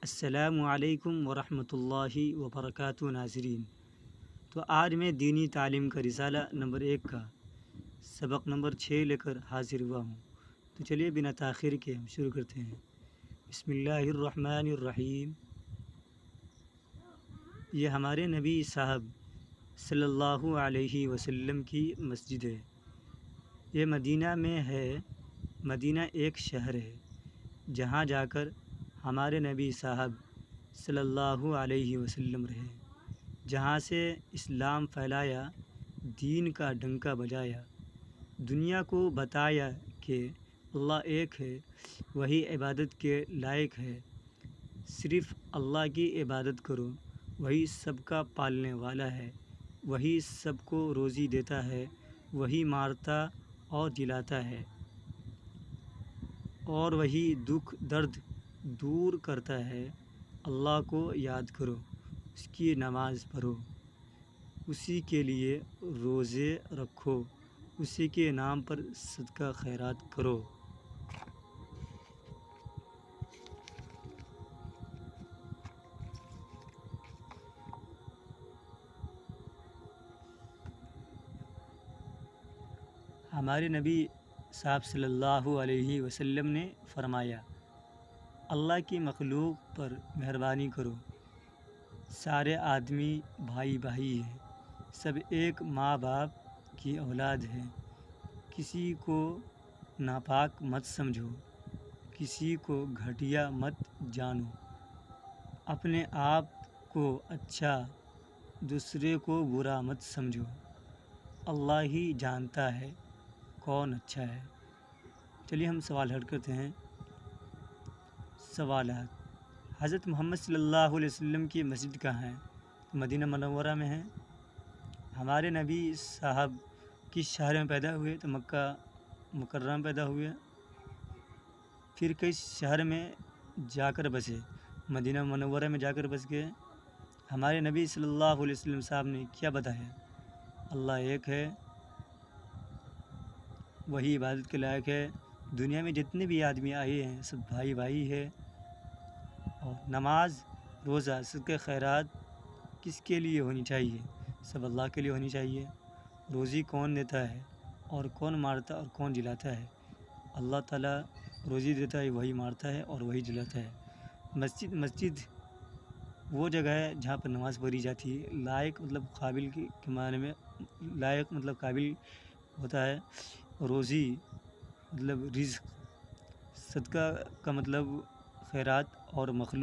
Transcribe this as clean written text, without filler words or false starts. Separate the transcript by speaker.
Speaker 1: السلام علیکم ورحمۃ اللہ وبرکاتہ ناظرین۔ تو آج میں دینی تعلیم کا رسالہ نمبر 1 کا سبق نمبر 6 لے کر حاضر ہوا ہوں۔ تو چلیے بنا تاخیر کے ہم شروع کرتے ہیں۔ بسم اللہ الرحمن الرحیم۔ یہ ہمارے نبی صاحب صلی اللہ علیہ وسلم کی مسجد ہے۔ یہ مدینہ میں ہے۔ مدینہ ایک شہر ہے جہاں جا کر ہمارے نبی صاحب صلی اللہ علیہ وسلم رہے، جہاں سے اسلام پھیلایا، دین کا ڈنکا بجایا، دنیا کو بتایا کہ اللہ ایک ہے، وہی عبادت کے لائق ہے، صرف اللہ کی عبادت کرو، وہی سب کا پالنے والا ہے، وہی سب کو روزی دیتا ہے، وہی مارتا اور جلاتا ہے، اور وہی دکھ درد دور کرتا ہے۔ اللہ کو یاد کرو، اس کی نماز پڑھو، اسی کے لیے روزے رکھو، اسی کے نام پر صدقہ خیرات کرو۔ ہمارے نبی صاحب صلی اللہ علیہ وسلم نے فرمایا، اللہ کی مخلوق پر مہربانی کرو، سارے آدمی بھائی بھائی ہیں، سب ایک ماں باپ کی اولاد ہیں، کسی کو ناپاک مت سمجھو، کسی کو گھٹیا مت جانو، اپنے آپ کو اچھا، دوسرے کو برا مت سمجھو، اللہ ہی جانتا ہے کون اچھا ہے۔ چلیے ہم سوال حل کرتے ہیں۔ سوالات: حضرت محمد صلی اللہ علیہ وسلم کی مسجد کہاں ہے؟ مدینہ منورہ میں ہے۔ ہمارے نبی صاحب کس شہر میں پیدا ہوئے؟ تو مکہ مکرمہ میں پیدا ہوئے، پھر کس شہر میں جا کر بسے؟ مدینہ منورہ میں جا کر بس گئے۔ ہمارے نبی صلی اللہ علیہ وسلم صاحب نے کیا بتایا؟ اللہ ایک ہے، وہی عبادت کے لائق ہے، دنیا میں جتنے بھی آدمی آئے ہیں سب بھائی بھائی ہے، اور نماز روزہ صدقہ خیرات کس کے لیے ہونی چاہیے؟ سب اللہ کے لیے ہونی چاہیے۔ روزی کون دیتا ہے اور کون مارتا اور کون جلاتا ہے؟ اللہ تعالیٰ روزی دیتا ہے، وہی مارتا ہے اور وہی جلاتا ہے۔ مسجد وہ جگہ ہے جہاں پر نماز پڑھی جاتی ہے۔ لائق مطلب قابل کے معنی میں لائق مطلب قابل ہوتا ہے۔ روزی مطلب رزق، صدقہ کا مطلب خیرات، اور مخلوق